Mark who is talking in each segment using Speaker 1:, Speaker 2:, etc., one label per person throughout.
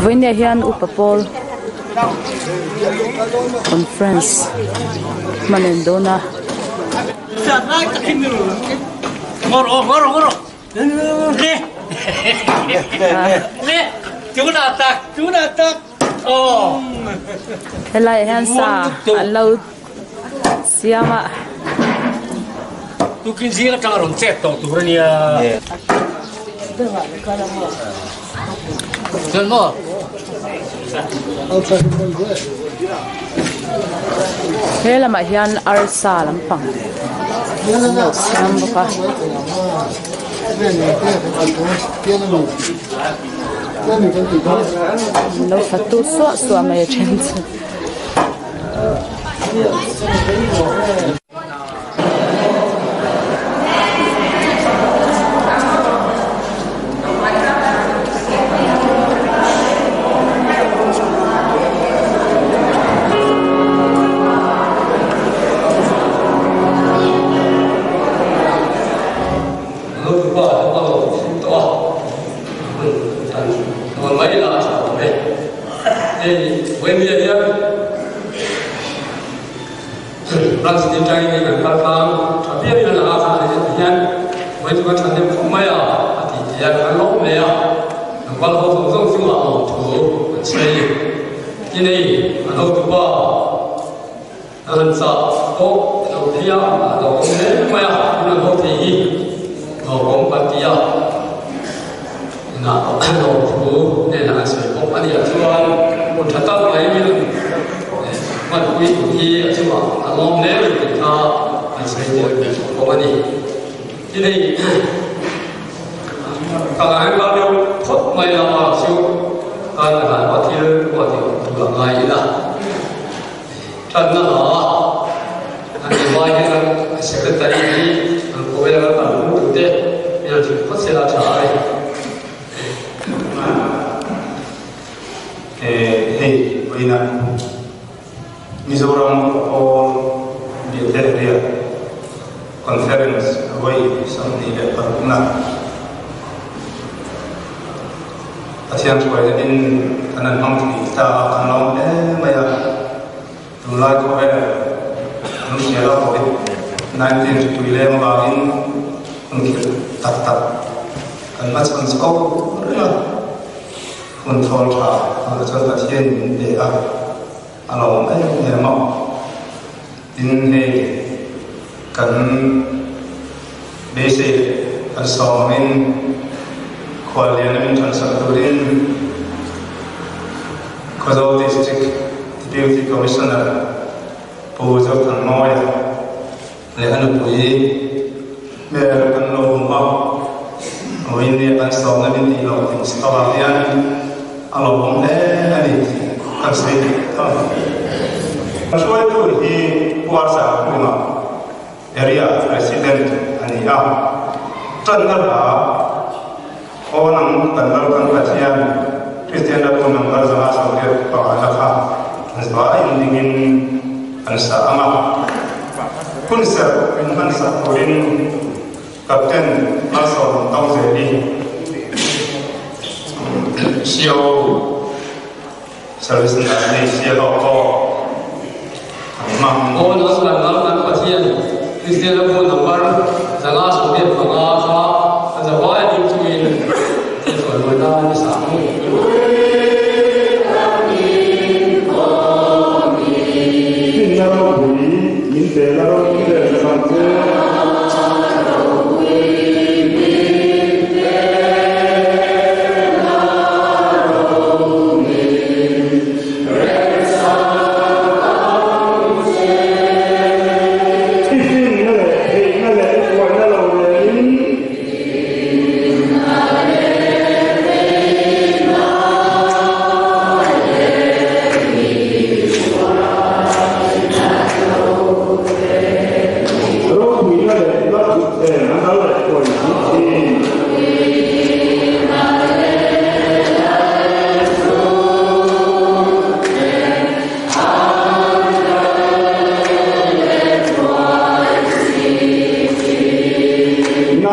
Speaker 1: Vinh hian upapol conference manendona
Speaker 2: ngoro chú đã tắc
Speaker 1: helai hian sa allo siama
Speaker 2: tu kin zira tang ron chet to turania chân mo
Speaker 1: hela ma hian arsa lampang siam boka lo fatu so mai chen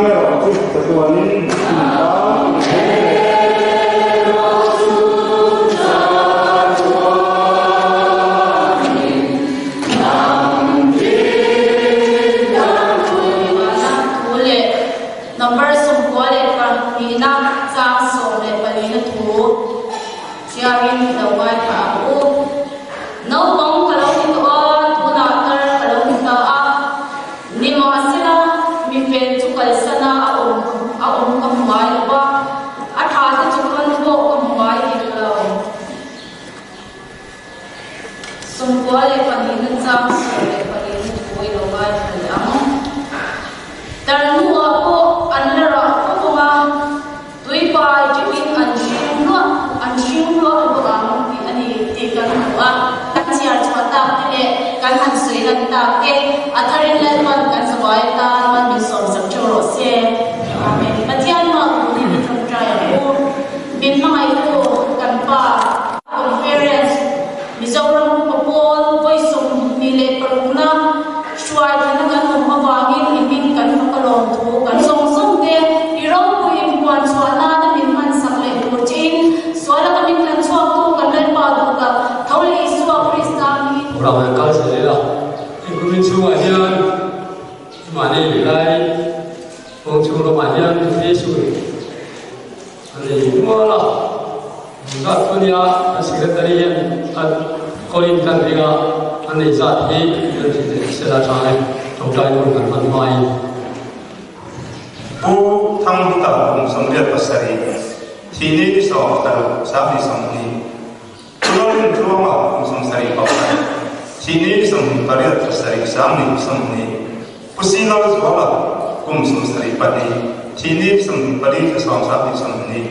Speaker 3: ไม่ออกทุกตัวนี้
Speaker 4: number sum kuale pa hina cha so le pali na thu sharing the white pa u no bong kalo ni to tu na tar kalo ni ta a ni mo asila mi pen chu kal sana a om kam mai ba a tha ta chu kan bo kam mai ni lo sum kuale pa hina cha so le pali na thu i lo mai pa ang tar nu a ko anara ko ma tui pai chikin an shing lo ko ang ti ani ti kan wa chiar chota te kan han sui lan ta ke atharin lan man kan sawai ta man mi som sak choro se amen patian ma ni ni tham trai ko bin ma ai ko kan pa conference mi zoram ko pol voice of mi le paruna shwai na kan ma wangin imin kan kalom thu kan song song te iro ko in kwan swana na min man sak le ko chin swala ka min kan chwa tu kan le pa du ka thole iswa krista mi
Speaker 2: เราเป็นก้าวเสร็จแล้วที่คุณเป็นช่วยเฮียนมาในหรือไรองค์ช่วยเรามาเฮียนที่ช่วยอันนี้มั่วละก็ตัวนี้สิ่งที่ได้ยินอันคนอินกันที่ก็อันนี้จัดที่เสร็จแล้วใช่ตกใจคนกันมันไม่
Speaker 3: ผู้ทำต่างสมเด็จพระสัริที่นี่สองตลอดสามที่สองนี้ตัวเรื่องตัวมาสมสัริบอกที่นี่สมปริยัติสัริสามนี้สมนี้ผู้สิ่งเราจะว่ากุมสมสัริปฏิที่นี่สมปริยัติสองสามที่สมนี้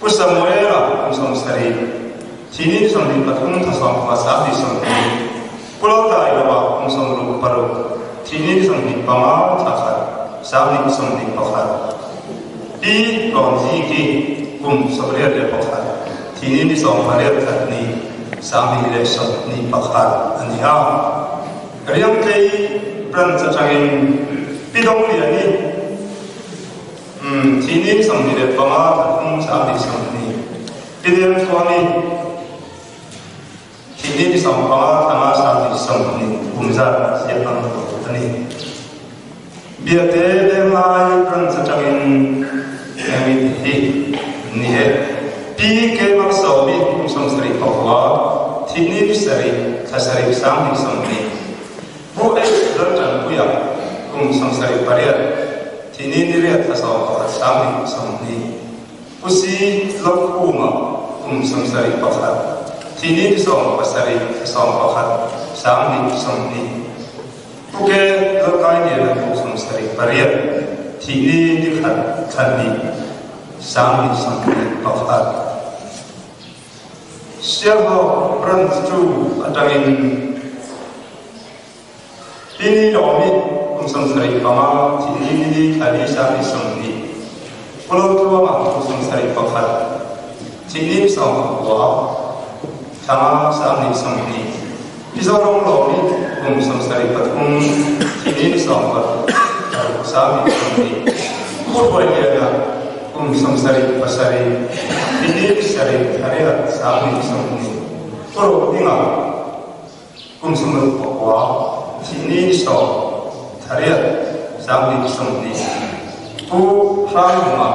Speaker 3: ผู้สมุเอระกุมสมสัริที่นี่สมนี้ปฐุมทัศน์ภาษาที่สมนี้ผู้เราได้ระกุมสมรูปปรุที่นี่สมนี้ประมาณทัศน์สามนี้สมนี้ประคันปีก่อนที่กี่กุมสมเรียนเรียนประคันที่นี่สองมาเรียนทัศนี้สามีเรียนสมนี้ประคันอันนี้อ่ะเรียนที่ปรันจะจังอินปีดงเรียนนี้ที่นี่สมนี้เรียนประมาณทัศน์สามีสมนี้ปีเรียนตัวนี้ที่นี่สองประมาณธรรมะสามีสมนี้กุมจะเสียตังค์ตัวนี้เบียดเดมาอีปรันจะจังอินมีที่นี่ปีเกมักสอบกุมสมสริปะว่าที่นี่สริถ้าสริสามีสมนี้ผู้เอกเรื่องจันกุยกุมสมสริปะเรียที่นี่เรียกถ้าสอบสามีสมนี้ผู้ซีลบกุมกุมสมสริปะว่าที่นี่สองภาษาริสองภาษาสามีสมนี้ผู้เกลกายเนี่ยนะกุมสมสริปะเรียที่นี่ที่ขันนี้สามีสมนี้ภาษาเสียงเขาปรันจูอันดังอินปีนี้เรามีกุมสมสริปะมาที่นี่ขันนี้สามีสมนี้พวกเราตัวมากุมสมสริปะขันที่นี่สองว่าธรรมะสามีสมนี้พิจารณาเรามีกุมสมสริปะทุงที่นี่สองว่าสามีสมนี้ผู้บริเวณกุมสมสริปะสริที่นี่สริทารียสามีสมนี้พวกเราดิ้งกุมสมรูปว่าที่นี่สองทารียสามีสมนี้ผู้พระมา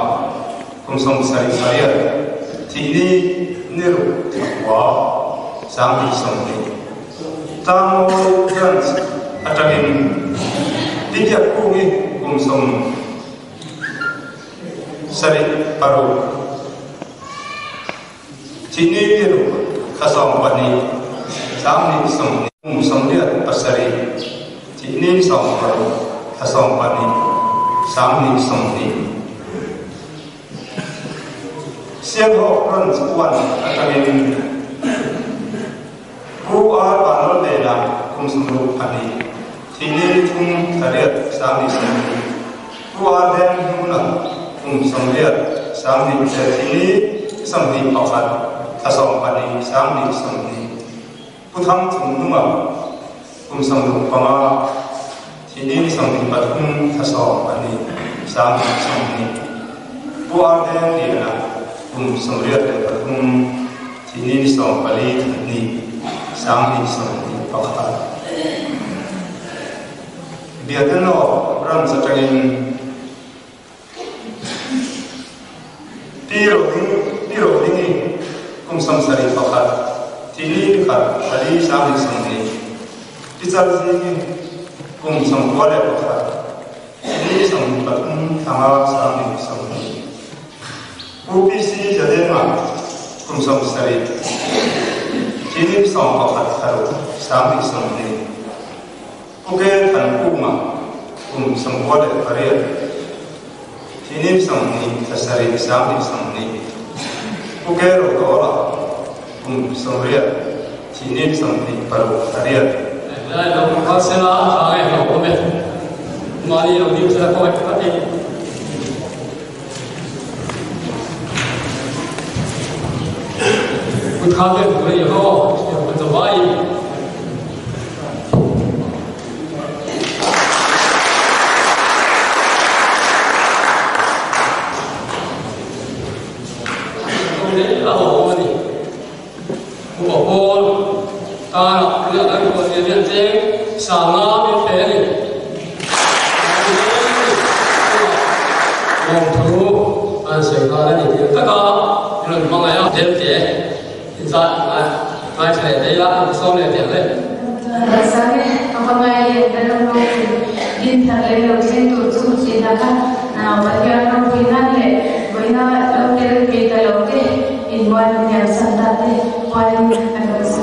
Speaker 3: กุมสมสริทารียที่นี่นิรุตว่าสามีสมนี้ตามยันอาจารย์ดิฉันผู้นี้กุมสมสริปารุที่นี่นิรุข้าสองวันนี้สามีสมนี้กุมสมเรียนปัสสริที่นี่สองปารุข้าสองวันนี้สามีสมนี้เสียงหอกรันสวนอาจารย์ผู้อาบานรเดนะกุมสมรูปพันธ์ที่นี่ทุ่งทะเลสามีสมนี้ผู้อาเดนหุ่นกุมสมเรียนสามีที่นี่สมนี้เอาขัดข้าสองพันธ์สามีสมนี้ผู้ทำทุ่งนุ่มกุมสมรูปพม่าที่นี่สมนี้ปัทุมข้าสองพันธ์ส sam ni puar den ni na samriat le patum tini som pali ni sam ni som ni pakhat biatan no ram satangin tiro ding sam sari pakhat tini khat pali sam ni som ni tichal ji sam pole pakhat ini sam patum tama sam ni som ni UPC jadema sam sari tini som pakhat haru sam ni som ni oke tan kuma sam pole pare tini som ni tasari sam ni som ni oke ro dola sam ria tini som ni paru pare
Speaker 2: Đây là một con xe lá thang em học của mình mà đi đầu tiên sẽ có một cái gì một khá biệt của người họ một tờ bài không đấy là họ mà đi một bộ môn ta là anh của người Việt Nam sáng ngã bên phía này mong thu anh sẽ có cái gì tất cả những mong ai đến thế hiện tại ai sẽ thấy là sau này tiền đấy
Speaker 4: sáng nay ông ngày đến đông đông đi thằng lên đầu tiên tụt xuống chỉ là cái nào mà giờ nó vì năng lệ với nó ông cái việc cái lâu cái in ngoài nhà sản đạt đấy ngoài anh có sự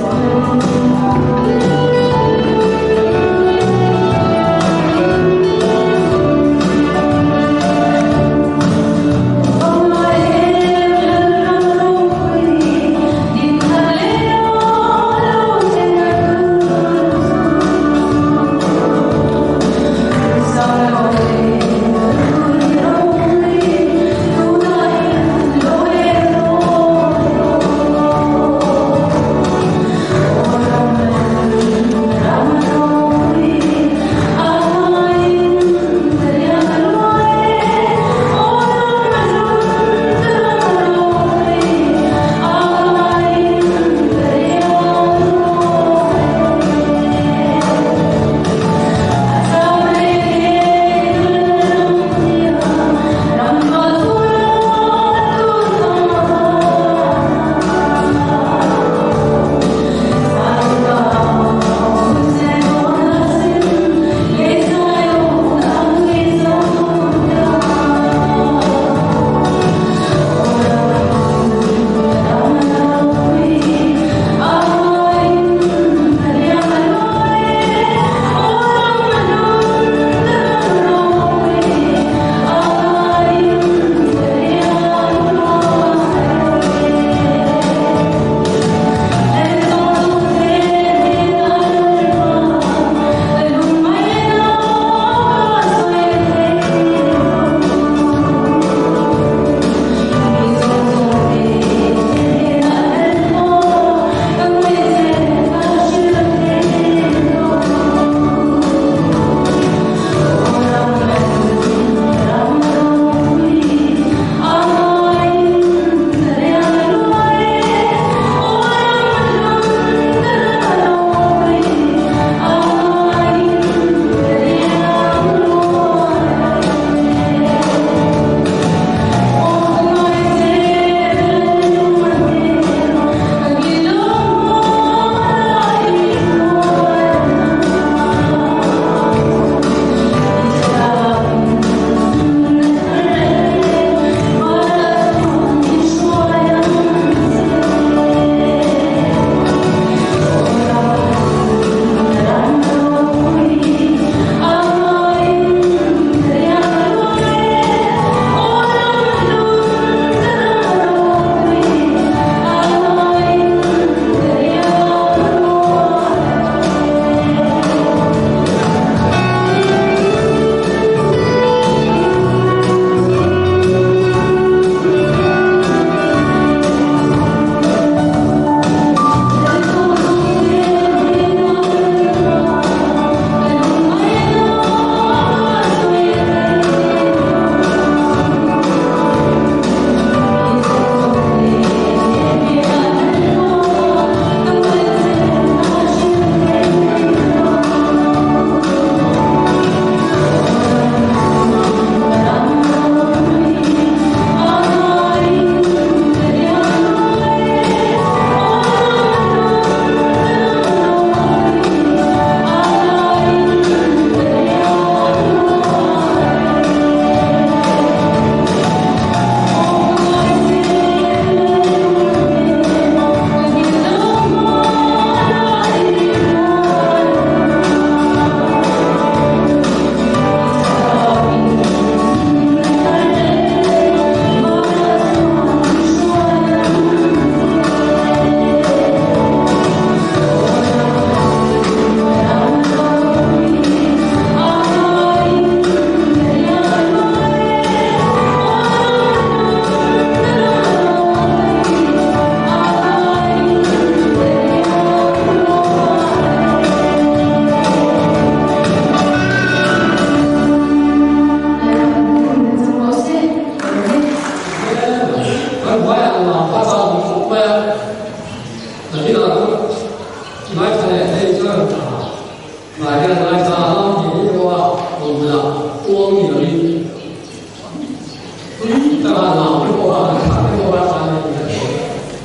Speaker 2: 啊，看那个晚上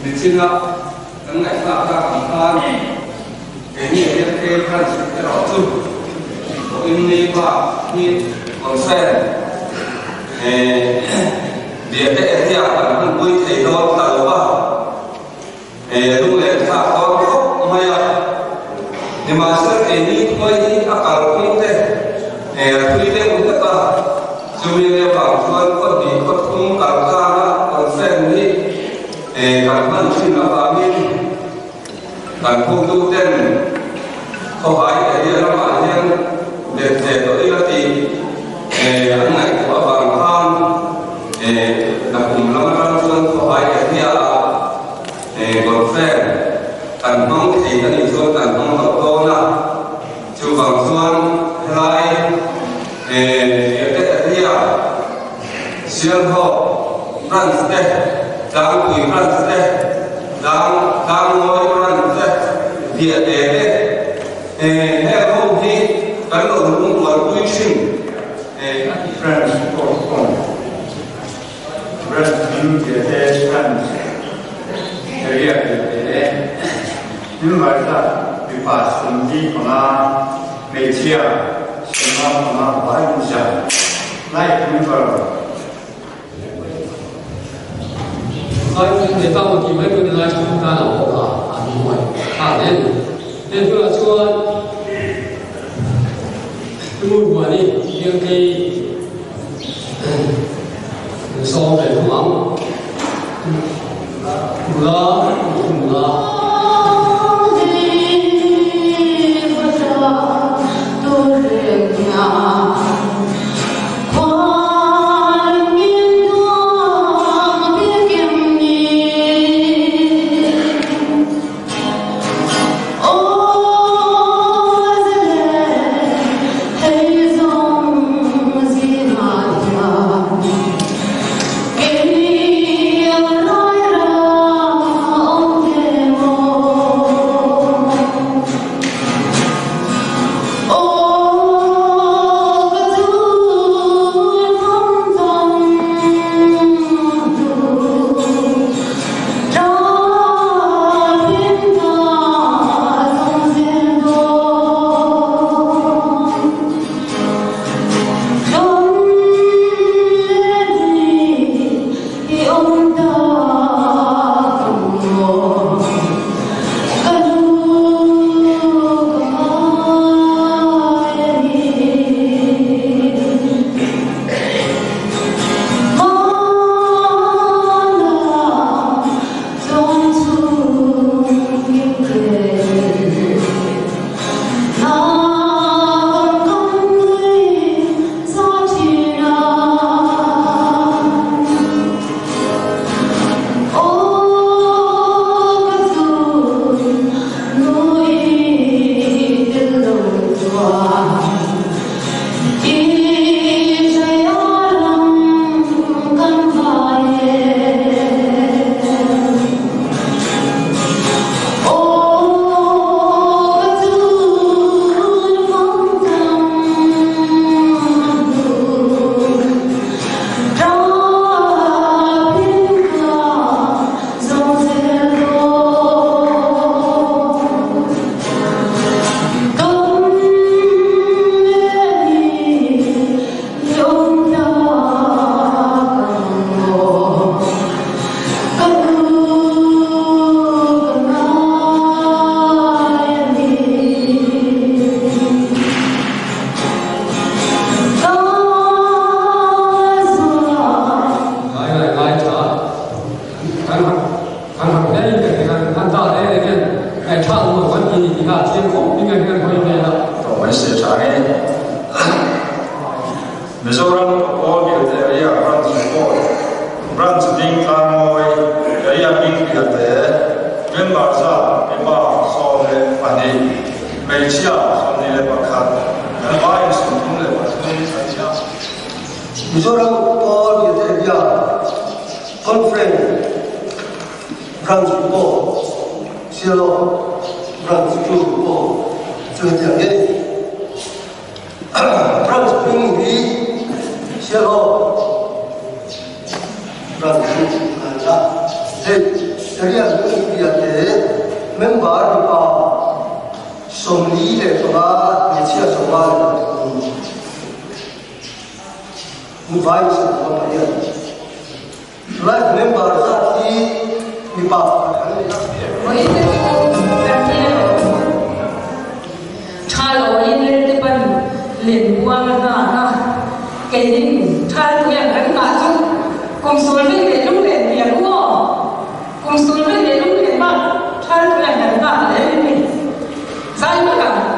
Speaker 2: 你知道，等来大家平安，给你也可以看出来老祖，我因为话你往生，别的一些反正会提到他吧，如果他讲哭没有，你马上给你可以阿搞空的，推的我这个。就因为网上คนดีคนทุ่งต่างชาติคนเส้นนี้การมั่นชื่อละบามินการพูดดูเต้นเขาหายไอเดียละมาเรื่องเด็ดเด็ดตัวนี้ละทีอันไหนตัวบางท่านนักกลุ่มละมารับส่วนเขาหายไอเดียคนเส้นการน้องที่กันอีกส่วนการน้องเราโตนะจูบางส่วนไล่siang ho ran ste dang kui ran ste dang ngoi ran ste dia de he ho hi kan lo lung lo kui shin
Speaker 3: friends for friends you get friends area de nhưng mà ta bị phá sinh đi còn là mấy chia sinh hoạt còn là quá nhiều giờ lại cũng vào
Speaker 2: nói để tao một mấy người nói chúng ta là một người nên tôi là chưa cái mùi của đi những cái so về không ấm mưa
Speaker 3: Mizoram all the area runs report runs being Hanoi area being the Benbarza Eba Sole Fani Malaysia Sole Bakat and why is
Speaker 5: Mizoram all the area conference runs report Silo runs report so the France being the Silo Francis Kanda. Jadi aku lihat member apa somli le toba mecia soal mubay sa pamilya. Life member sa ti ipa.
Speaker 6: Chalo ini depan lembuan na kainin chalo yang kan maju konsulnya belum dia luar konsulnya belum dia mak chalo yang kan tak ini saya makan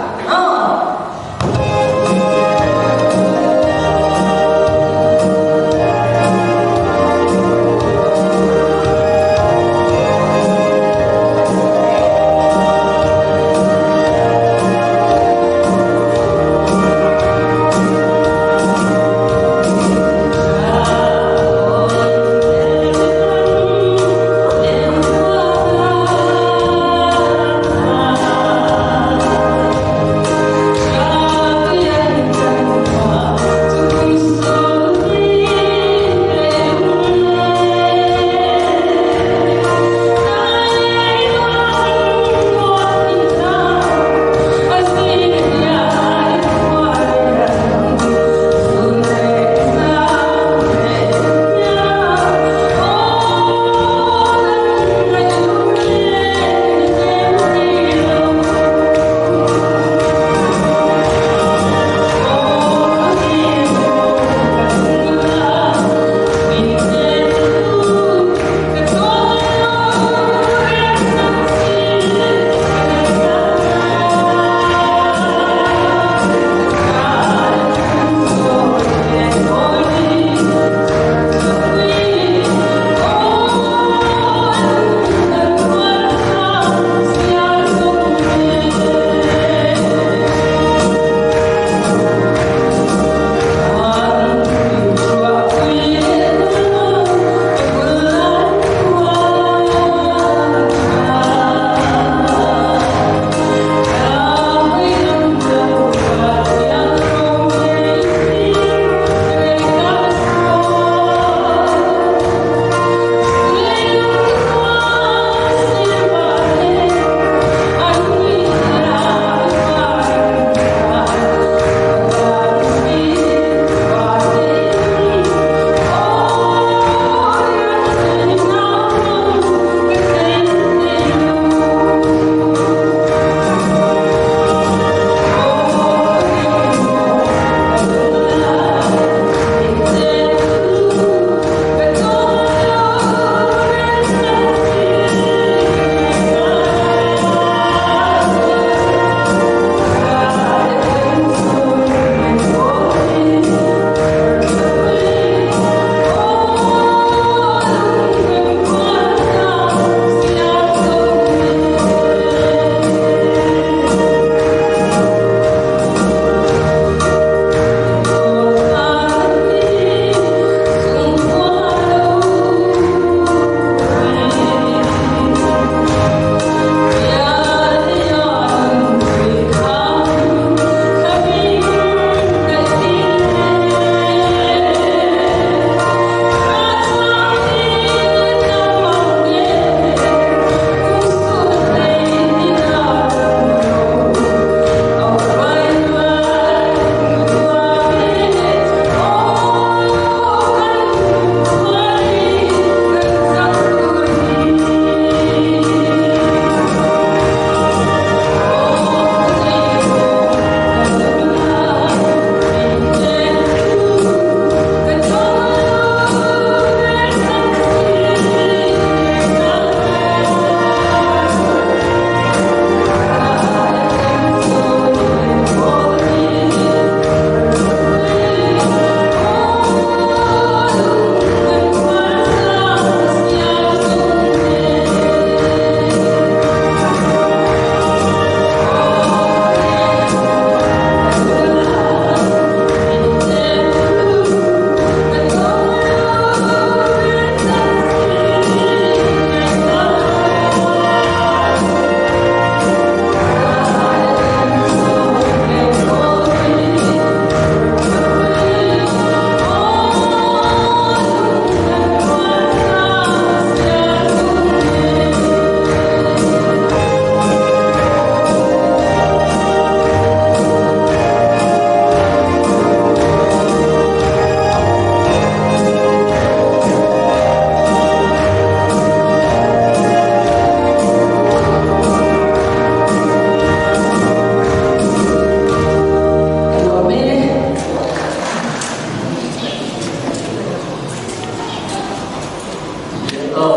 Speaker 5: lo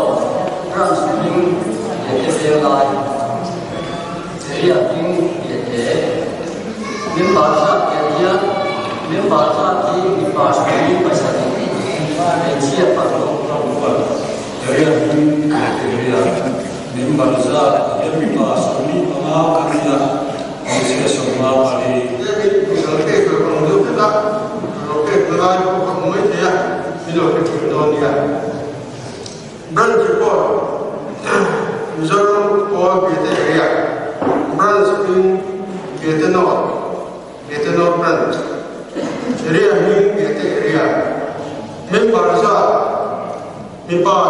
Speaker 5: transferring the line area in the member area member di passport pasal and siap pada area in area member passport kerja bisa semua kali oke kalau kita oke kalau kamu itu ya itu kita brand report misalnya kau beda area brand spring beda brand area ini beda area member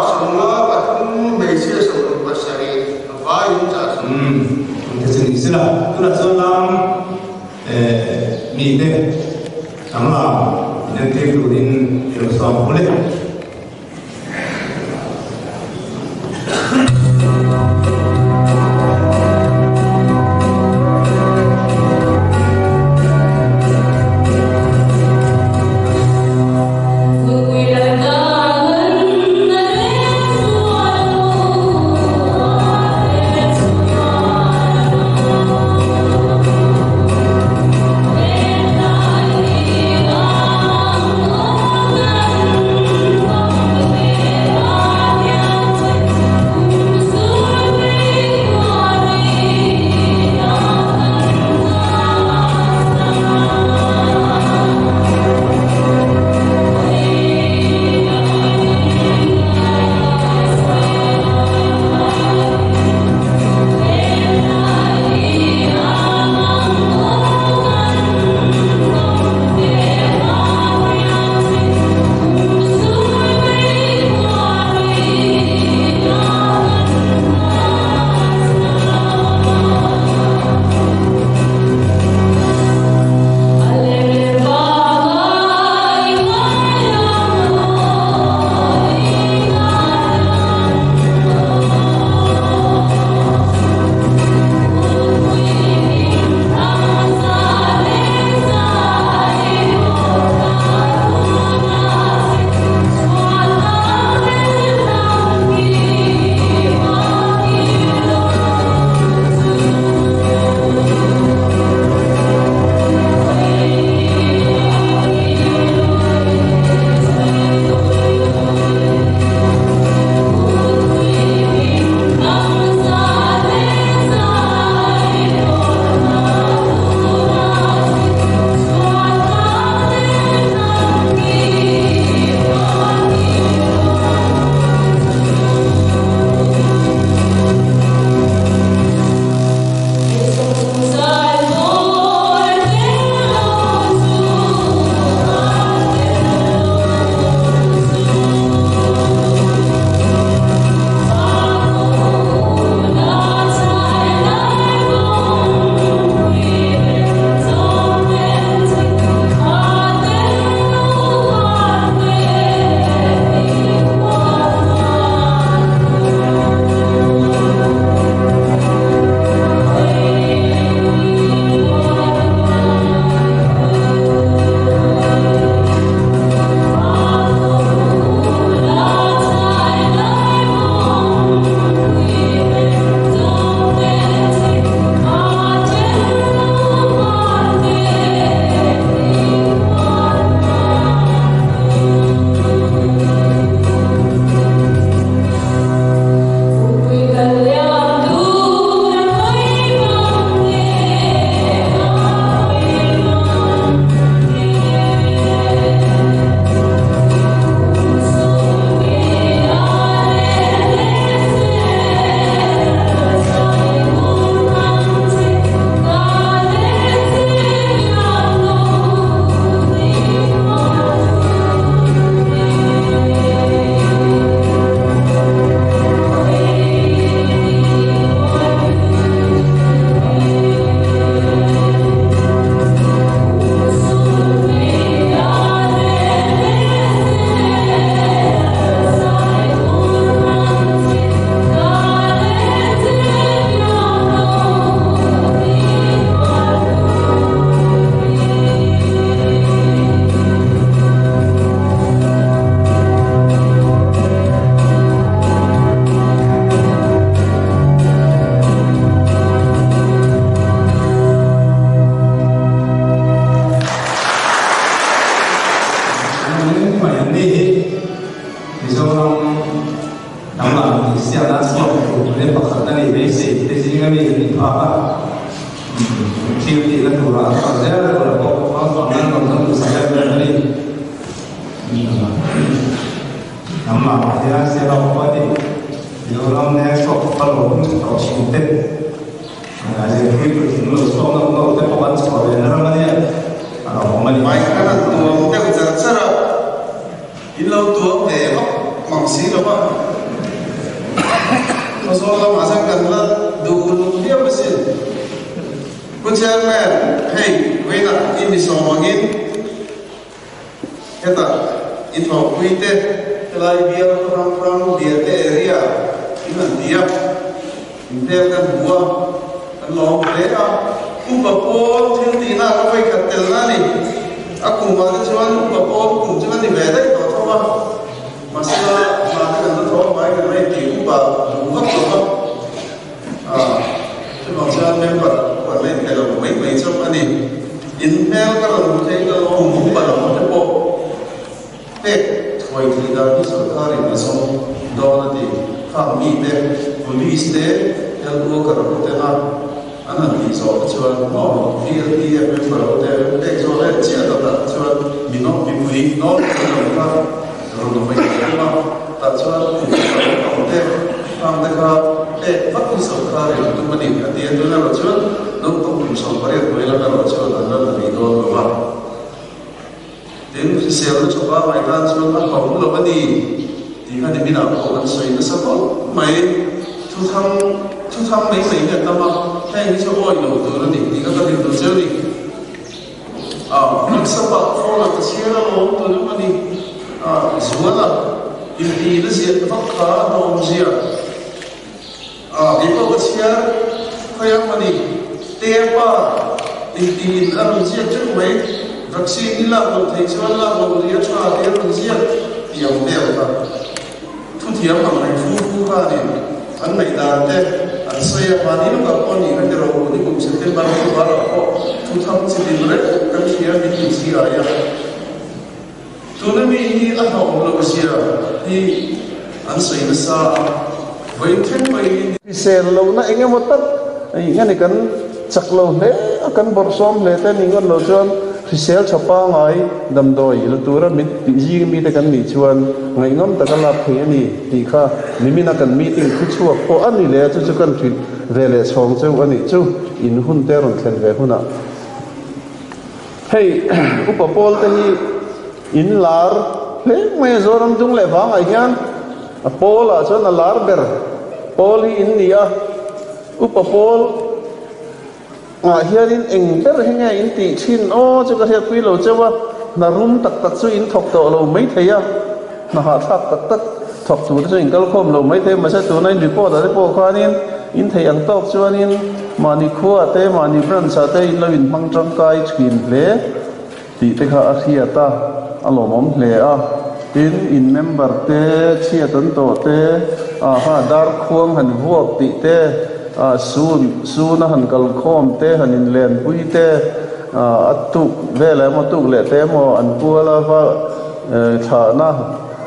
Speaker 5: semua patut mesin semua pasari apa yang jadi
Speaker 3: Jadi istilah tu dalam mide sama nanti kemudian yang sama boleh.
Speaker 2: Mizoram nằm thì xe đã xuống nên bậc thang này mấy sĩ thì chỉ ngay bây giờ mình thoát khi thì là đủ là còn rất là có năng còn không xảy ra cái này nằm mà thì sẽ đâu có gì nhiều lắm nên có phần lớn có chịu tết jadi kita dulu soalnya kalau kita pakai sekolah namanya
Speaker 5: mai kana tu te ko tsara ilo tu te mangsi lo ba masalah masa kan la du dia mesin ku chairman hey wena ini somangin eta itu kuite lai dia orang dia te area ini dia dia kan buah long lẽ cũng bảo cô thiên tỷ na có phải cắt tiền na đi, cùng vào cái chuyện bảo cô cùng chuyện này về đấy đó thôi mà sao mà cái nó thôi mấy cái này thì cũng bảo đúng hết rồi chứ mà sao em bảo lên cái là mấy trong anh đi email cái là một cái cũng bảo là một cái bộ thế thôi thì là cái số tài là xong đó là thì phạm vi đấy police đấy yang dua kerana kita anak di soal cuan mau dia member dia soal dia tak cuan minum bibuli no kita kalau mereka cuma tak cuan dia faham mereka fakir sekali untuk menikah dia tu nak cuan untuk berusaha pada boleh nak cuan anda dari itu luar dan selalu coba mereka cuan apa pun lepas ni dia ni mina orang saya ni sebab mai thu thăm mấy người tâm hay như cho voi đầu từ nó thì các cái điều từ đi mình sắp bật phô là cái xe nó từ nó mà đi xuống là thì nó sẽ phát khá đồng gì vì có cái xe khai ăn mà đi tê ba thì ăn gì chứ mấy đặc sĩ đi làm một thầy cho làm một lý cho tê ăn gì thì ông đeo ta thu thiếm bằng này phu ra thì anh này đàn thế anh xây mà đi lúc con nhìn cái đầu thì cũng sẽ thêm bao nhiêu bao nhiêu thu thăm chỉ đi rồi cái gì đó thì gì à ya tu nên mình anh học một cái gì thì anh xây nó xa với thêm mấy
Speaker 7: cái xe lâu nó anh em một tấc anh cái này cần chắc lâu đấy cần bor xóm đấy tên mình còn lâu cho thì xe chập pa ngay đầm đồi là tu ra mình tự gì mình cần mình chuan ngày ngắm ta cần làm thế này thì kha mình cần meeting cứ chua có anh này là chú cần chuyện về lệ xong chú anh này chú in hun tê rồi khen về hun à hey upapol thế hi in lar thế mấy giờ làm chung lệ vang ai nhá pol à cho nó lar ber pol hi in nia upapol hianin eng ber henga in ti chin o chu ka hiat pi lo chawa na room tak tak chu in thok to lo mai theya na ha thak tak tak thok tu chu in kal khom lo mai the ma sa tu nai report da po khanin in thei ang tok chuanin mani khuwa te mani bran sa te in lo in mang tang kai chhin hle ti te kha a khia ta alo mom hle a in member te chia ton to te ha dar khuang han vuak ti te sun han kal khom te han in len pui te atu vele mo tu le te mo an pula va tha na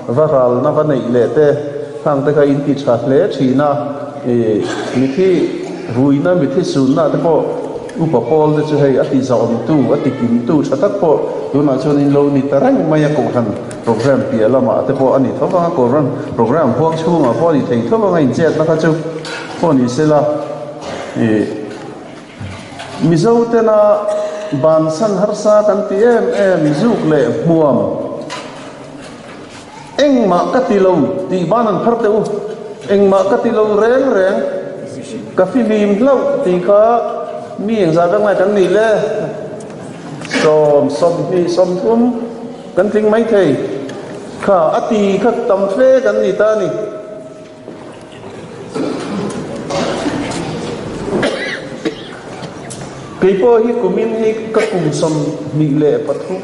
Speaker 7: varal na va nei le te thang te kha in ti tha le thina mi thi ruina mi thi sun na te po upapol te chu hei ati zom tu ati kim tu thatak po tuna chon in lo ni tarang maya ko han program pi alama te po ani thowa ko ran program huang chunga po ni thei thowa ngai jet na kha chu phone sela mizo tena ban san harsa kan em zuk le muam eng ma katilo ti banan pharte u eng ma katilo reng ka fi bim lo ti kha mi eng za bang kan ni le som thum kan ting mai thei kha ati kha tam fe kan ni ta ni Kipo hi kumin hi kakum som mi le pathu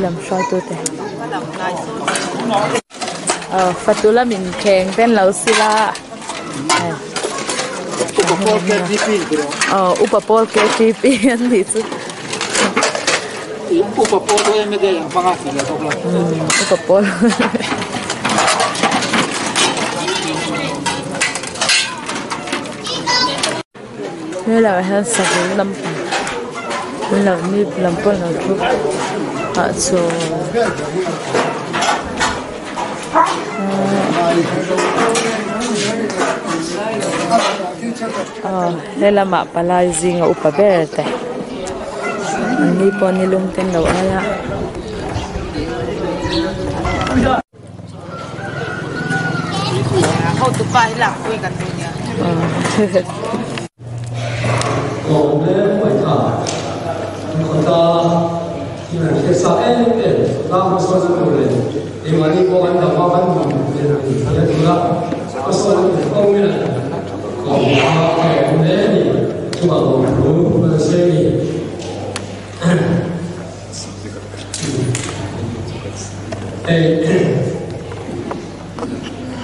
Speaker 1: lam shoi tu te fatula min kheng ten lo sila
Speaker 7: Upapol KTP bro.
Speaker 1: Upapol KTP an ni chu
Speaker 7: Upapol ko yung medya yung pangasin na ito lang.
Speaker 1: Upapol đây là hai sạc lâm là nếp lâm pol là thuốc hạ số đây là map palai zing ở upaberte ni pon ni lung ten đâu aya
Speaker 8: hậu tụ bài là quên cả tụi nhá.
Speaker 2: Còn nếu phải thả người ta thì là cái sao em để ta không sao được rồi thì mà đi qua anh làm qua anh làm thì là thì là có sao được không như là còn cái đấy thì chúng ta cũng đúng là xây thì đây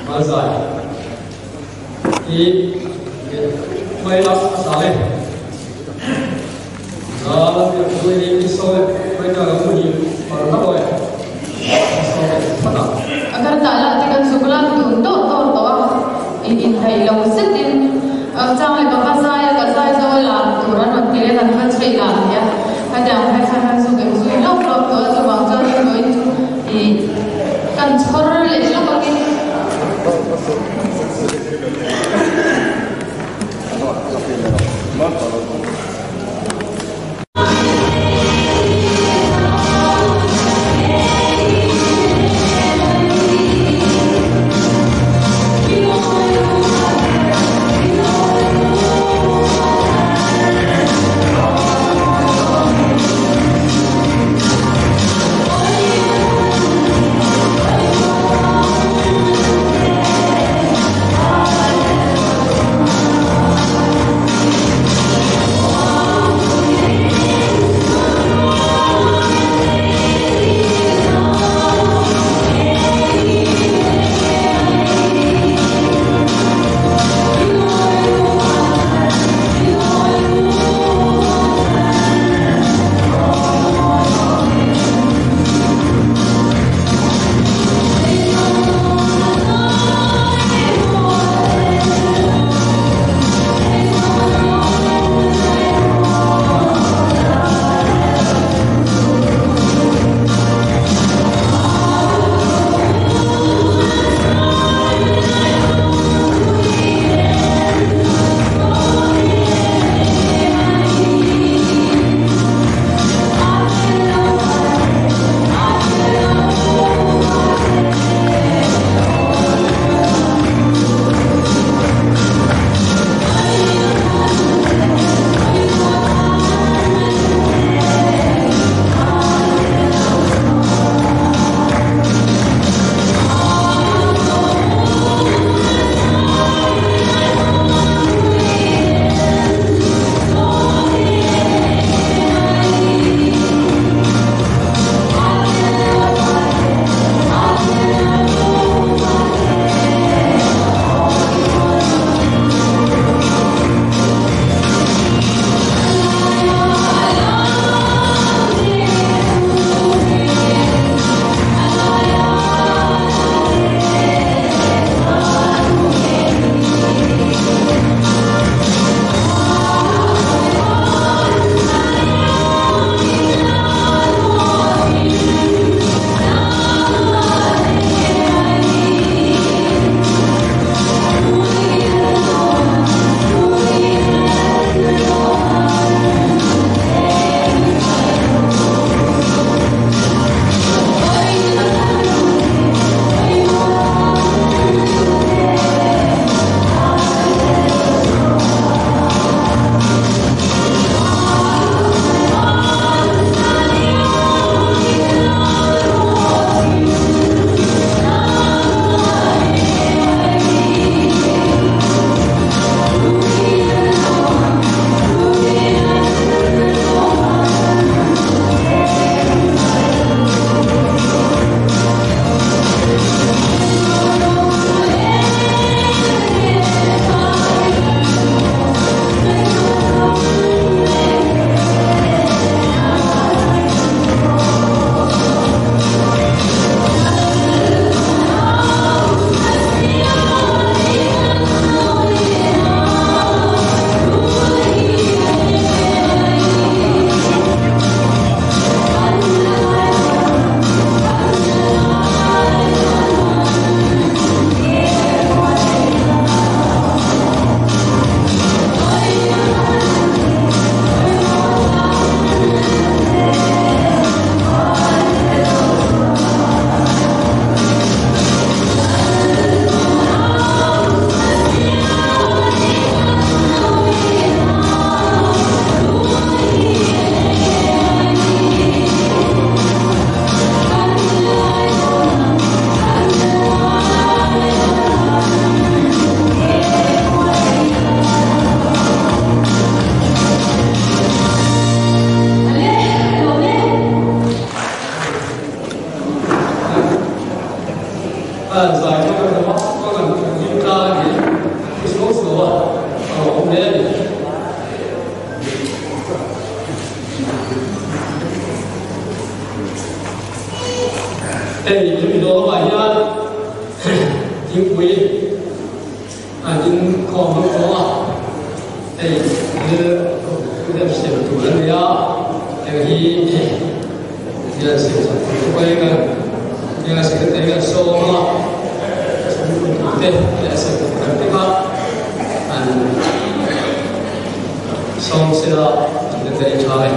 Speaker 2: mà giải thì quay lắm sao đấy tôi đi soi quay trở lại một nhịp và bắt đầu
Speaker 4: agar tak lah tekan sekolah untuk tahu in hai lo setin jang le bapa saya ka saya so la turan ot kile kan kan chei la ya ada hai kan so ke so lo lo to so bang jang ni i kan chor le lo ka ke
Speaker 2: đây những đồ bài nhá những quý những con không có đây như cái xem tủ lạnh đó cái gì giờ xem tủ quay cái giờ xem cái số mà đây là xem cái mà xong sẽ là cái chơi